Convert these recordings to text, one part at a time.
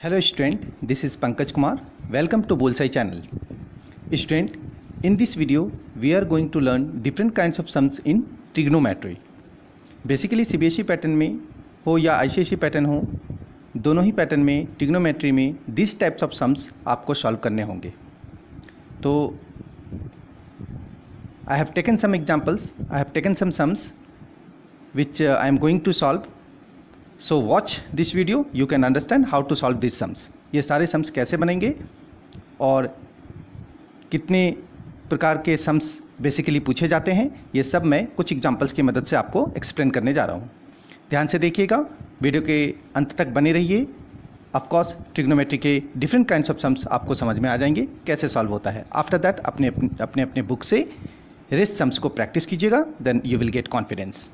Hello student, this is Pankaj Kumar. Welcome to Bullseye channel. Student, in this video we are going to learn different kinds of sums in trigonometry. Basically CBSE pattern में हो या ICSE pattern हो, दोनों ही pattern में trigonometry में this types of sums आपको solve करने होंगे. तो I have taken some examples, I have taken some sums which I am going to solve. So watch this video, you can understand how to solve these sums. ये सारे sums कैसे बनेंगे और कितने प्रकार के sums बेसिकली पूछे जाते हैं, ये सब मैं कुछ एग्जांपल्स की मदद से आपको एक्सप्लेन करने जा रहा हूँ. ध्यान से देखिएगा, वीडियो के अंत तक बने रहिए. ऑफकोर्स ट्रिग्नोमेट्री के डिफरेंट काइंड्स ऑफ सम्स आपको समझ में आ जाएंगे कैसे सॉल्व होता है. आफ्टर दैट अपने बुक से रेस्ट सम्स को प्रैक्टिस कीजिएगा, then you will get confidence.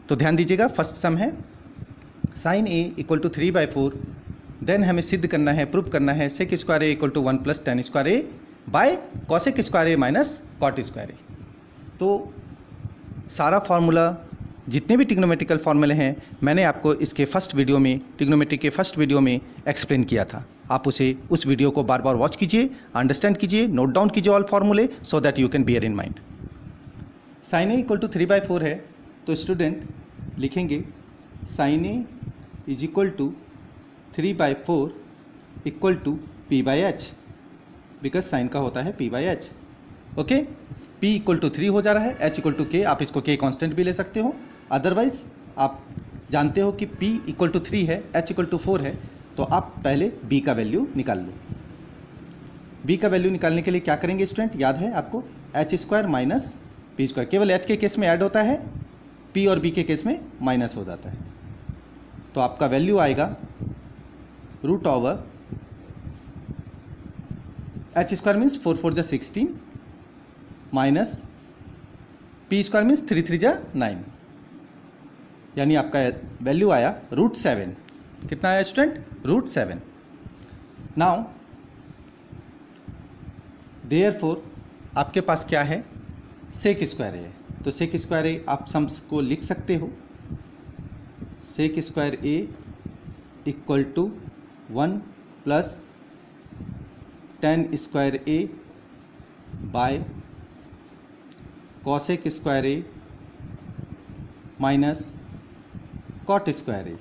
तो ध्यान दीजिएगा, फर्स्ट सम है साइन ए इक्वल टू 3/4. देन हमें सिद्ध करना है, प्रूव करना है sec square A equal to 1 + tan square A by cosec square A minus cot square ए. तो सारा फार्मूला जितने भी ट्रिग्नोमेट्रिकल फार्मूले हैं मैंने आपको इसके फर्स्ट वीडियो में, ट्रिग्नोमेट्री के फर्स्ट वीडियो में एक्सप्लेन किया था. आप उस वीडियो को बार बार वॉच कीजिए, अंडरस्टैंड कीजिए, नोट डाउन कीजिए ऑल फार्मूले so that you can bear in mind. Sine A equal to 3/4 है तो स्टूडेंट लिखेंगे sine A is equal to 3/4 equal to p/h, because sine का होता है p/h. Okay, p equal to 3 हो जा रहा है, h इक्वल टू k, आप इसको k कांस्टेंट भी ले सकते हो. अदरवाइज आप जानते हो कि p इक्वल टू 3 है, h इक्वल टू 4 है, तो आप पहले b का वैल्यू निकाल लो. b का वैल्यू निकालने के लिए क्या करेंगे स्टूडेंट, याद है आपको, h² माइनस p². केवल h के केस में ऐड होता है, p और b के केस में माइनस हो जाता है. तो आपका वैल्यू आएगा √h² मीन्स 4 4 जा 16 माइनस p² मीन्स 3 3 जा 9, यानी आपका वैल्यू आया √7. कितना आया स्टूडेंट, √7. नाउ देयरफॉर आपके पास क्या है, सेक स्क्वायर ए. तो सेक स्क्वायर ए आप सम्स को लिख सकते हो, sec square A equal to 1 + tan square A by cosec square A minus cot square A.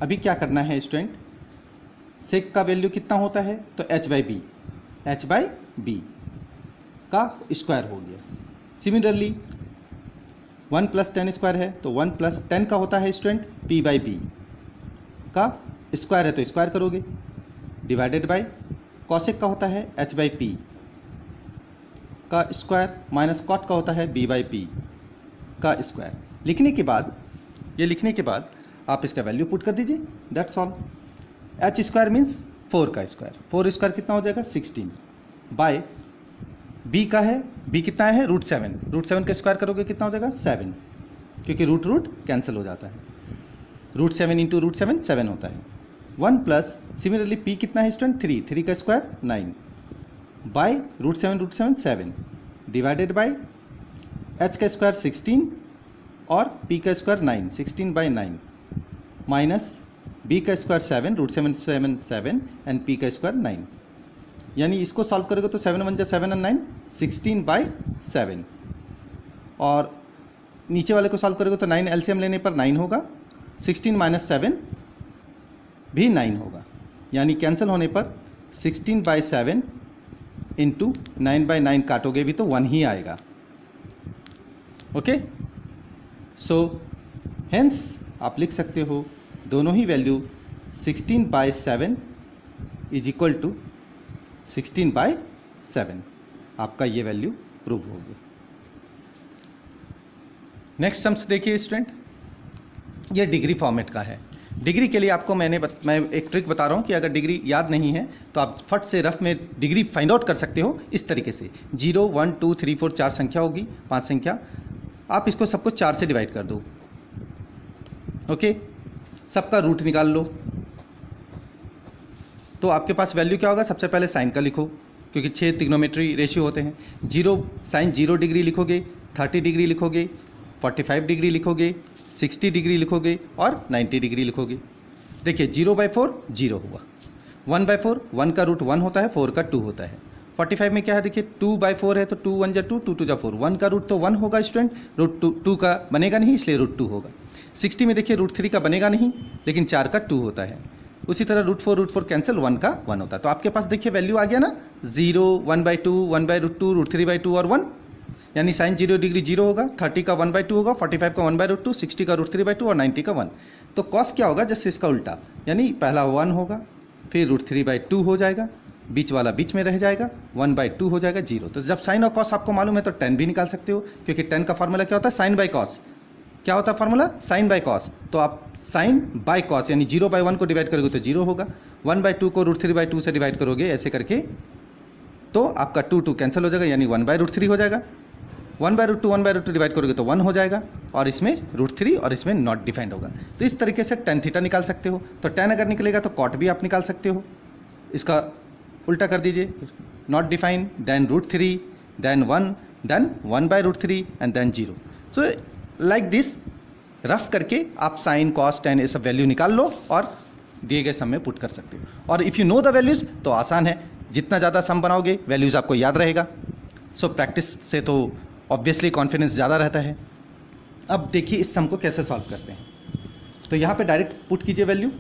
अभी क्या करना है स्टूडेंट, सेक का वैल्यू कितना होता है, तो h/b का स्क्वायर हो गया. सिमिलरली 1 + tan स्क्वायर है तो 1 + tan का होता है स्टूडेंट p/b का स्क्वायर है तो स्क्वायर करोगे, डिवाइडेड बाय कॉसेक का होता है h/p का स्क्वायर माइनस कॉट का होता है b/p का स्क्वायर. लिखने के बाद आप इसका वैल्यू पुट कर दीजिए, दैट्स ऑल. h² मीन्स 4 का स्क्वायर, 4 स्क्वायर कितना हो जाएगा 16 बाय b का है, b कितना है √7, √7 का स्क्वायर करोगे कितना हो जाएगा 7, क्योंकि रूट कैंसिल हो जाता है. √7 इंटू √7 7 होता है. 1 प्लस सिमिलरली p कितना है स्टूडेंट 3 का square 9 by √7 7 divided by h का स्क्वायर 16 और p का स्क्वायर 9, 16 बाय 9 माइनस b का स्क्वायर 7, √7 7 एंड p का स्क्वायर 9. यानी इसको सॉल्व करोगे तो 7 1 जा 7 and 9 16 बाय 7, और नीचे वाले को सॉल्व करोगे तो 9 एलसीएम लेने पर 9 होगा, 16 माइनस 7 भी 9 होगा, यानी कैंसिल होने पर 16 बाय 7 इंटू 9 बाय 9 काटोगे भी तो 1 ही आएगा. ओके, सो हेंस आप लिख सकते हो दोनों ही value 16 by 7 is equal to 16 by 7. आपका ये वैल्यू प्रूव होगी. नेक्स्ट सम्स देखिए स्टूडेंट, ये डिग्री फॉर्मेट का है. डिग्री के लिए आपको मैं एक ट्रिक बता रहा हूँ कि अगर डिग्री याद नहीं है तो आप फट से रफ में डिग्री फाइंड आउट कर सकते हो इस तरीके से. 0 1 2 3 4 4 संख्या होगी, 5 संख्या, आप इसको सबको 4 से डिवाइड कर दो. ओके, सबका रूट निकाल लो. तो आपके पास वैल्यू क्या होगा, सबसे पहले साइन का लिखो, क्योंकि 6 ट्रिग्नोमेट्री रेशियो होते हैं. साइन 0 डिग्री लिखोगे, 30 डिग्री लिखोगे, 45 डिग्री लिखोगे, 60 डिग्री लिखोगे और 90 डिग्री लिखोगे. देखिए 0/4 0 हुआ, 1/4 1 का रूट 1 होता है, 4 का 2 होता है। 45 में क्या है देखिए 2/4 है तो 2 1 जा 2, 2 2 जा 4, 1 का रूट तो 1 होगा स्टूडेंट, रूट 2 का बनेगा नहीं इसलिए रूट 2 होगा। 60 में देखिए रूट 3 का बनेगा नहीं लेकिन 4 का 2 होता है। उसी तरह रूट 4 कैंसिल, 1 का 1 होता है। तो आपके पास देखिए वैल्यू आ गया ना 0, 1/2, 1/√2, रूट 3/2 और 1, यानी साइन 0 डिग्री 0 होगा, 30 का 1/2 होगा, 45 का 1/√2, 60 का रूट 3/2 और 90 का 1। तो कॉस क्या होगा जैसे इसका उल्टा, यानी पहला 1 होगा, फिर रूट 3/2 हो जाएगा, बीच वाला बीच में रह जाएगा, 1/2 हो जाएगा 0। तो जब साइन और कॉस आपको मालूम है तो tan भी निकाल सकते हो, क्योंकि tan का फार्मूला क्या होता है साइन बाई कॉस। क्या होता है फार्मूला साइन बाई कॉस, तो आप साइन बाई कॉस यानी 0/1 को डिवाइड करोगे तो 0 होगा, 1/2 को रूट 3/2 से डिवाइड करोगे ऐसे करके तो आपका 2 कैंसिल हो जाएगा, यानी 1/√3 हो जाएगा। 1/√2 डिवाइड करोगे तो 1 हो जाएगा, और इसमें √3 और इसमें नॉट डिफाइंड होगा। तो इस तरीके से tan थीटा निकाल सकते हो। तो tan अगर निकलेगा तो कॉट भी आप निकाल सकते हो, इसका उल्टा कर दीजिए, not defined then √3 then 1 then 1/√3 and then 0। So like this rough करके आप साइन कॉस tan ये सब वैल्यू निकाल लो और दिए गए सम में पुट कर सकते हो। और if you know the values तो आसान है, जितना ज़्यादा सम बनाओगे वैल्यूज़ आपको याद रहेगा। सो प्रैक्टिस से तो ऑब्वियसली कॉन्फिडेंस ज़्यादा रहता है। अब देखिए इस सम को कैसे सॉल्व करते हैं। तो यहाँ पे डायरेक्ट पुट कीजिए वैल्यू,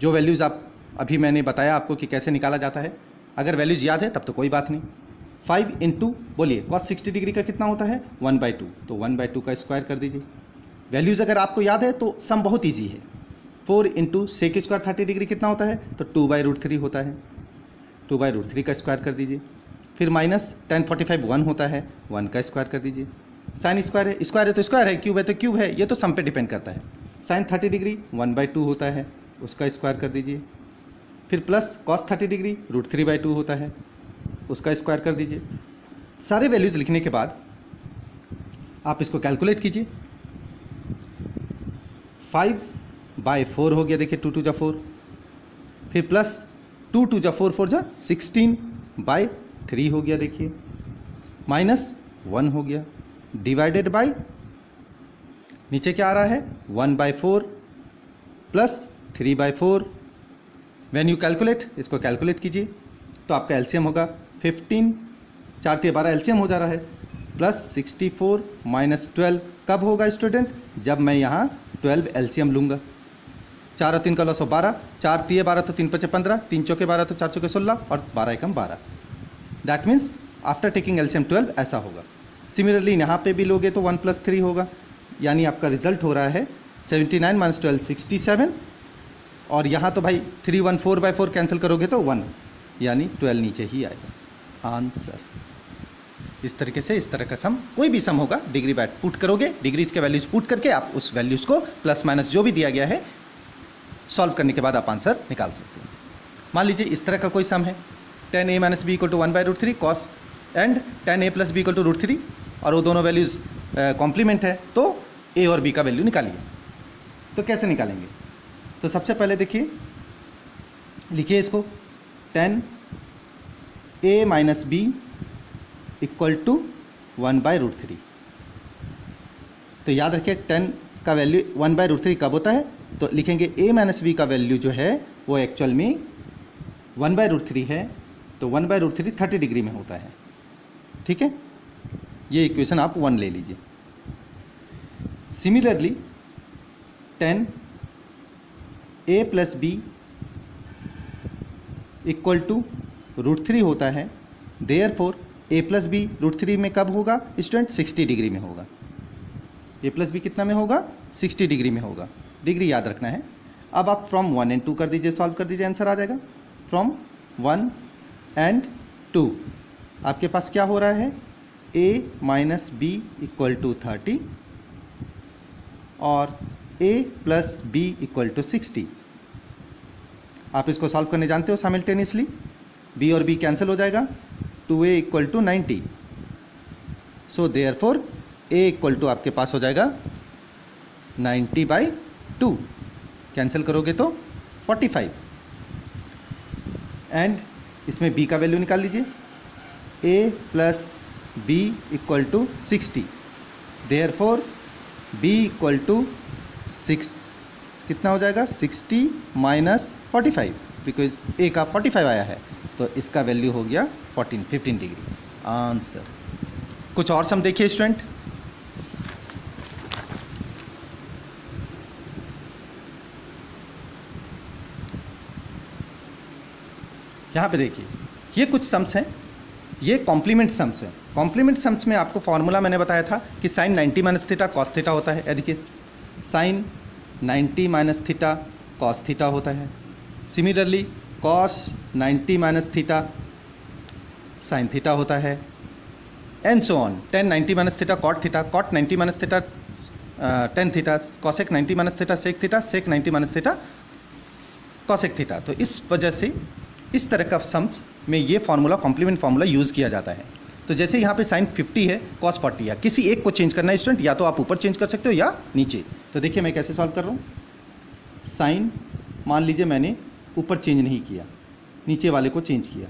जो वैल्यूज़ आप अभी मैंने बताया आपको कि कैसे निकाला जाता है। अगर वैल्यूज़ याद है तब तो कोई बात नहीं। 5 इंटू बोलिए कॉस 60 डिग्री का कितना होता है 1/2, तो 1/2 का स्क्वायर कर दीजिए। वैल्यूज़ अगर आपको याद है तो सम बहुत ईजी है। 4 इंटू सेक स्क्वायर 30 डिग्री कितना होता है, तो 2/√3 होता है, 2/√3 का स्क्वायर कर दीजिए। फिर माइनस tan 45 1 होता है, 1 का स्क्वायर कर दीजिए। साइन स्क्वायर है, स्क्वायर है तो स्क्वायर है, क्यूब है तो क्यूब है, ये तो सम पे डिपेंड करता है। साइन 30 डिग्री 1/2 होता है, उसका स्क्वायर कर दीजिए। फिर प्लस कॉस 30 डिग्री √3/2 होता है, उसका स्क्वायर कर दीजिए। सारे वैल्यूज़ लिखने के बाद आप इसको कैलकुलेट कीजिए। 5/4 हो गया, देखिए 2 2 जा 4, फिर प्लस 2 2 जा 4 4 जा 16/3 हो गया, देखिए माइनस 1 हो गया, डिवाइडेड बाय नीचे क्या आ रहा है 1/4 प्लस 3/4। व्हेन यू कैलकुलेट, इसको कैलकुलेट कीजिए तो आपका एलसीएम होगा 15, 4 3 12 एलसीएम हो जा रहा है, प्लस 64 माइनस 12। कब होगा स्टूडेंट, जब मैं यहाँ 12 एलसीएम लूँगा। 4 और 3 का लॉस हो 12, 4 3 12 तो 3 5 15, 3 चौके 12 तो 4 चौके 16 और 12 एकम 12। That means after taking LCM 12 ऐसा होगा। सिमिलरली यहाँ पे भी लोगे तो 1 + 3 होगा, यानी आपका रिजल्ट हो रहा है 79 - 12 67। और यहाँ तो भाई 3 1 4/4 कैंसिल करोगे तो 1, यानी 12 नीचे ही आएगा आंसर। इस तरीके से इस तरह का सम, कोई भी सम होगा डिग्री बैट पुट करोगे, डिग्रीज के वैल्यूज़ पुट करके आप उस वैल्यूज़ को प्लस माइनस जो भी दिया गया है सॉल्व करने के बाद आप आंसर निकाल सकते हो। मान लीजिए इस तरह का कोई सम है, tan a - b = 1/√3 cos and tan a + b = √3, और वो दोनों वैल्यूज़ कॉम्प्लीमेंट है, तो a और b का वैल्यू निकालिए। तो कैसे निकालेंगे, तो सबसे पहले देखिए लिखिए इसको, tan a - b = 1/√3। तो याद रखिए tan का वैल्यू 1/√3 कब होता है, तो लिखेंगे a - b का वैल्यू जो है वो एक्चुअल में 1/√3 है, तो 1/√3 30 डिग्री में होता है। ठीक है, ये इक्वेशन आप 1 ले लीजिए। सिमिलरली tan a + b = √3 होता है, देयरफॉर a + b √3 में कब होगा स्टूडेंट, 60 डिग्री में होगा। a + b कितना में होगा, 60 डिग्री में होगा, डिग्री याद रखना है। अब आप फ्रॉम 1 and 2 कर दीजिए, सॉल्व कर दीजिए, आंसर आ जाएगा। फ्रॉम 1 and 2 आपके पास क्या हो रहा है, a - b = 30 और a + b = 60। आप इसको सॉल्व करने जानते हो साइमल्टेनियसली, b और b कैंसिल हो जाएगा, 2a = 90। सो देयरफॉर a = आपके पास हो जाएगा 90/2, कैंसिल करोगे तो 45। एंड इसमें b का वैल्यू निकाल लीजिए, a + b = 60, देयरफॉर b = 6 कितना हो जाएगा 60 माइनस 45, बिकॉज ए का 45 आया है, तो इसका वैल्यू हो गया 15 डिग्री आंसर। कुछ और सम देखिए स्टूडेंट। यहाँ पे देखिए, ये कुछ सम्स हैं, ये कॉम्प्लीमेंट सम्स हैं। कॉम्प्लीमेंट सम्स में आपको फॉर्मूला मैंने बताया था कि sine 90 minus theta cos theta होता है। देखिए sine 90 minus theta cos theta होता है। Similarly cos 90 minus theta sine theta होता है, and so on. Tan 90 minus theta cot theta, cot 90 minus theta tan theta, cosec 90 minus theta sec theta, sec 90 minus theta cosec theta. तो इस वजह से इस तरह का सम्स में ये फार्मूला कॉम्प्लीमेंट फार्मूला यूज़ किया जाता है। तो जैसे यहाँ पे साइन 50 है कॉस 40 है, किसी एक को चेंज करना है स्टूडेंट, या तो आप ऊपर चेंज कर सकते हो या नीचे। तो देखिए मैं कैसे सॉल्व कर रहा हूँ। साइन मान लीजिए मैंने ऊपर चेंज नहीं किया, नीचे वाले को चेंज किया,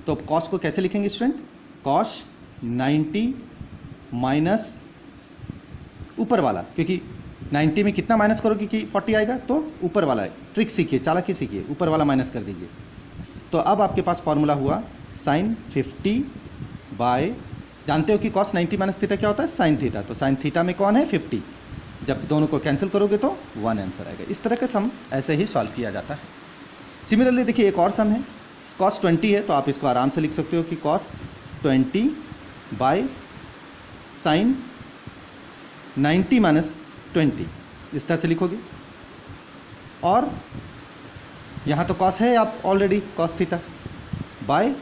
तो अब कॉस को कैसे लिखेंगे स्टूडेंट, कॉस 90 माइनस ऊपर वाला, क्योंकि 90 में कितना माइनस करोगे कि 40 आएगा, तो ऊपर वाला है। ट्रिक सीखिए, चालाकी सीखिए, ऊपर वाला माइनस कर दीजिए। तो अब आपके पास फॉर्मूला हुआ साइन 50 बाय, जानते हो कि कॉस 90 माइनस थीटा क्या होता है, साइन थीटा। तो साइन थीटा में कौन है 50, जब दोनों को कैंसिल करोगे तो 1 आंसर आएगा। इस तरह का सम ऐसे ही सॉल्व किया जाता है। सिमिलरली देखिए एक और सम है, कॉस 20 है, तो आप इसको आराम से लिख सकते हो कि कॉस 20 बाय साइन 90 माइनस 20, इस तरह से लिखोगे। और यहाँ तो कॉस है आप already, cos theta by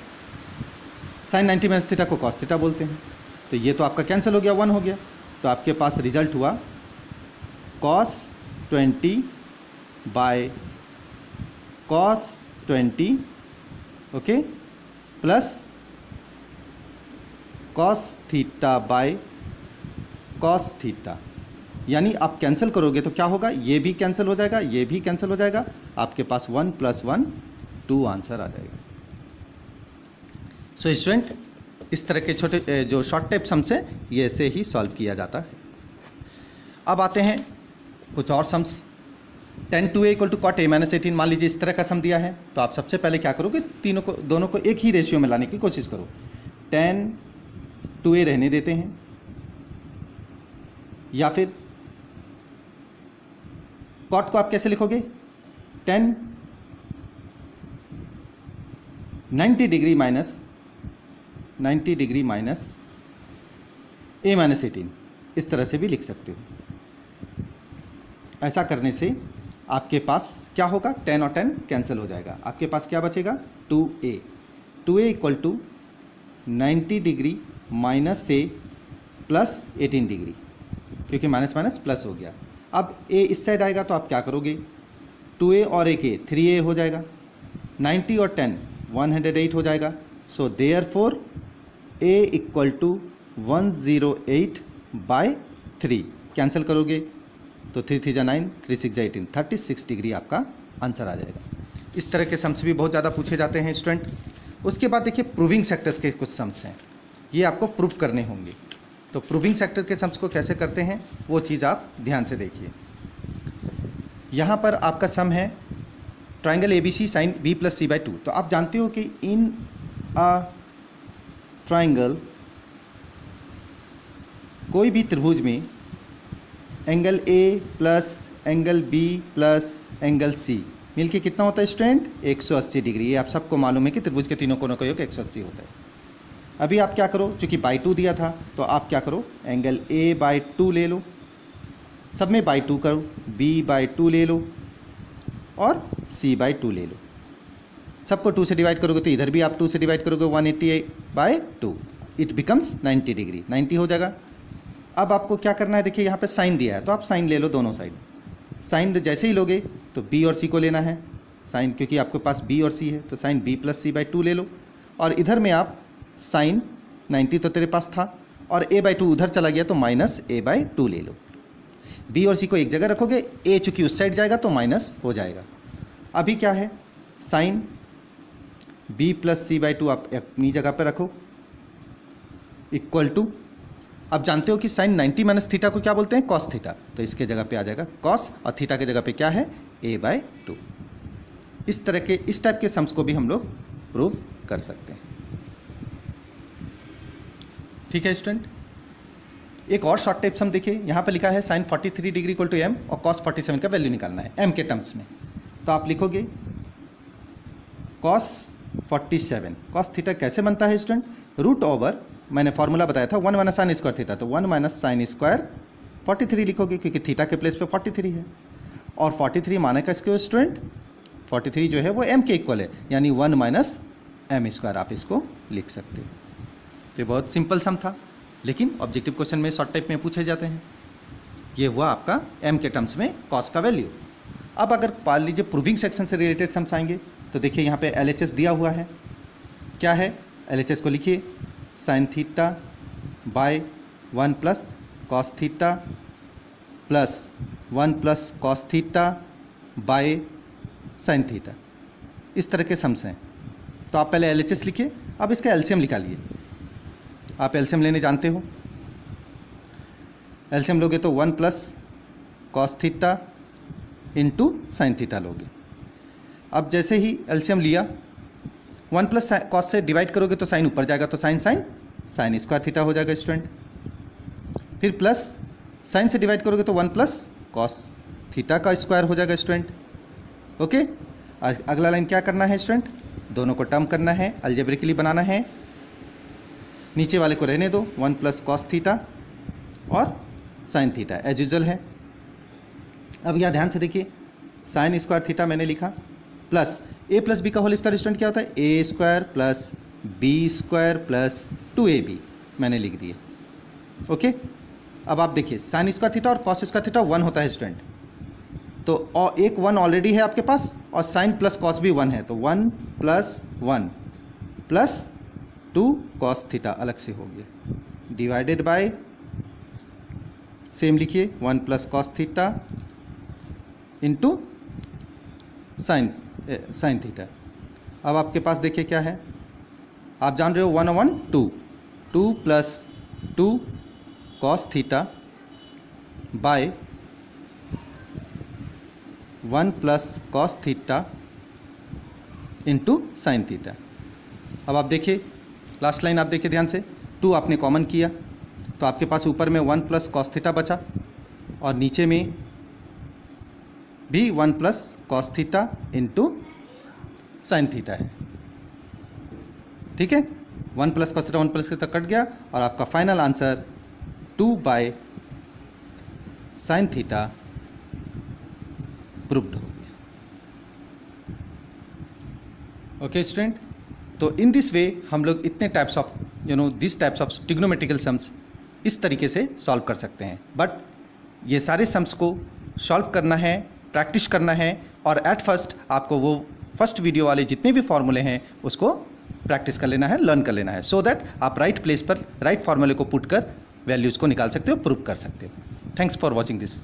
sine 90 minus theta को कॉस थीटा बोलते हैं। तो ये तो आपका कैंसिल हो गया, 1 हो गया। तो आपके पास रिजल्ट हुआ cos 20 by cos 20 okay plus cos theta by cos theta. यानी आप कैंसिल करोगे तो क्या होगा, ये भी कैंसिल हो जाएगा, ये भी कैंसिल हो जाएगा, आपके पास 1 + 1 2 आंसर आ जाएगा। सो स्टूडेंट, इस तरह के छोटे जो शॉर्ट टाइप सम्स है ये ऐसे ही सॉल्व किया जाता है। अब आते हैं कुछ और sums. tan 2a = cot a - 18, मान लीजिए इस तरह का सम दिया है, तो आप सबसे पहले क्या करोगे, दोनों को एक ही रेशियो में लाने की कोशिश करो। tan 2a रहने देते हैं, या फिर कॉट को आप कैसे लिखोगे, tan 90 डिग्री माइनस a - 18, इस तरह से भी लिख सकते हो। ऐसा करने से आपके पास क्या होगा, 10 और 10 कैंसिल हो जाएगा, आपके पास क्या बचेगा 2a = 90 degree minus a plus 18 degree, क्योंकि माइनस माइनस प्लस हो गया। अब a इस साइड आएगा तो आप क्या करोगे, 2a और एक a 3a हो जाएगा, 90 और 10 108 हो जाएगा। सो देयरफॉर a = 108/3, कैंसिल करोगे तो 3 3 = 9, 3 6 = 18, 36 डिग्री आपका आंसर आ जाएगा। इस तरह के सम्स भी बहुत ज़्यादा पूछे जाते हैं स्टूडेंट। उसके बाद देखिए प्रूविंग सेक्टर्स के कुछ सम्स हैं, ये आपको प्रूव करने होंगे। तो प्रूविंग सेक्टर के सम्स को कैसे करते हैं वो चीज़ आप ध्यान से देखिए। यहाँ पर आपका सम है triangle ABC sign B + C/2। तो आप जानते हो कि इन अ ट्राइंगल, कोई भी त्रिभुज में angle A plus angle B plus angle C मिलके कितना होता है स्टूडेंट, 180 डिग्री। ये आप सबको मालूम है कि त्रिभुज के तीनों कोनों का योग 180 होता है। अभी आप क्या करो, चूँकि बाई 2 दिया था तो आप क्या करो, एंगल A/2 ले लो, सब में बाई 2 करो, B/2 ले लो और C/2 ले लो। सबको 2 से डिवाइड करोगे तो इधर भी आप 2 से डिवाइड करोगे, 180/2, इट बिकम्स 90 डिग्री, 90 हो जाएगा। अब आपको क्या करना है, देखिए यहाँ पे साइन दिया है तो आप साइन ले लो दोनों साइड। साइन जैसे ही लोगे तो B और C को लेना है, साइन क्योंकि आपके पास B और C है तो साइन B + C/2 ले लो। और इधर में आप साइन 90 तो तेरे पास था और A/2 उधर चला गया तो -A/2 ले लो। B और C को एक जगह रखोगे, A चूँकि उस साइड जाएगा तो माइनस हो जाएगा। अभी क्या है, साइन B + C/2 आप अपनी जगह पर रखो, इक्वल टू अब जानते हो कि साइन 90 माइनस थीटा को क्या बोलते हैं, कॉस थीटा, तो इसके जगह पे आ जाएगा कॉस और थीटा की जगह पे क्या है, a/2। इस तरह के इस टाइप के सम्स को भी हम लोग प्रूव कर सकते हैं। ठीक है स्टूडेंट, एक और शॉर्ट टाइप सम देखिए, यहाँ पे लिखा है sine 43 degree equal to m और कॉस 47 का वैल्यू निकालना है m के टर्म्स में। तो आप लिखोगे कॉस 47, कॉस थीटा कैसे बनता है स्टूडेंट, रूट ओवर, मैंने फॉर्मूला बताया था 1 माइनस साइन स्क्वायर थीटा, तो 1 माइनस साइन स्क्वायर 43 लिखोगे क्योंकि थीटा के प्लेस पे 43 है, और 43 माने का इसके स्टूडेंट 43 जो है वो m के इक्वल है, यानी 1 माइनस m स्क्वायर आप इसको लिख सकते हो। तो ये बहुत सिंपल सम था, लेकिन ऑब्जेक्टिव क्वेश्चन में शॉर्ट टाइप में पूछे जाते हैं। ये हुआ आपका m के टर्म्स में कॉस का वैल्यू। अब अगर मान लीजिए प्रूविंग सेक्शन से रिलेटेड सम्स आएंगे, तो देखिए यहाँ पे LHS दिया हुआ है, क्या है LHS को लिखिए, sine theta by 1 plus cos theta plus 1 plus cos theta by sine theta, इस तरह के सम्स हैं। तो आप पहले LHS लिखिए, अब इसका एलसीएम निकालिए। आप एलसीएम लेने जानते हो, एलसीएम लोगे तो 1 plus cos theta into sine theta लोगे। अब जैसे ही एलसीएम लिया, 1 प्लस कॉस से डिवाइड करोगे तो साइन ऊपर जाएगा, तो sine sine sine square theta हो जाएगा स्टूडेंट। फिर प्लस साइन से डिवाइड करोगे तो 1 प्लस कॉस थीटा का स्क्वायर हो जाएगा स्टूडेंट। ओके, अगला लाइन क्या करना है स्टूडेंट, दोनों को टर्म करना है, अलजेब्रिकली बनाना है, नीचे वाले को रहने दो, 1 प्लस कॉस थीटा और साइन थीटा एज यूजुअल है। अब यहाँ ध्यान से देखिए, साइन स्क्वायर थीटा मैंने लिखा, प्लस a प्लस बी का होल स्क्वायर स्टूडेंट क्या होता है, a square plus B square plus 2ab मैंने लिख दिए। ओके, अब आप देखिए साइन स्क्वायर थीटा और कॉस स्क्वायर थीटा 1 होता है स्टूडेंट, तो और एक 1 ऑलरेडी है आपके पास और साइन प्लस कॉस भी 1 है, तो 1 प्लस 1 प्लस 2 कॉस थीटा अलग से हो गया, डिवाइडेड बाय सेम लिखिए 1 plus cos theta into sine theta. अब आपके पास देखिए क्या है, आप जान रहे हो 1 और 1 2 plus 2 cos theta by 1 plus cos theta into sine theta. अब आप देखिए लास्ट लाइन, आप देखिए ध्यान से, 2 आपने कॉमन किया तो आपके पास ऊपर में 1 प्लस कॉस थीटा बचा और नीचे में भी 1 plus cos theta into sine theta है। ठीक है, 1 plus cos theta 1 plus theta cut गया और आपका final answer 2 by sine theta proved हो गया। ओके स्टूडेंट, तो इन दिस वे हम लोग इतने types of this types of trigonometrical sums इस तरीके से सॉल्व कर सकते हैं। बट ये सारे सम्स को सॉल्व करना है, प्रैक्टिस करना है, और एट फर्स्ट आपको वो फर्स्ट वीडियो वाले जितने भी फॉर्मूले हैं उसको प्रैक्टिस कर लेना है, लर्न कर लेना है, सो दैट आप राइट प्लेस पर राइट फॉर्मूले को पुट कर वैल्यूज़ को निकाल सकते हो, प्रूव कर सकते हो। Thanks for watching this.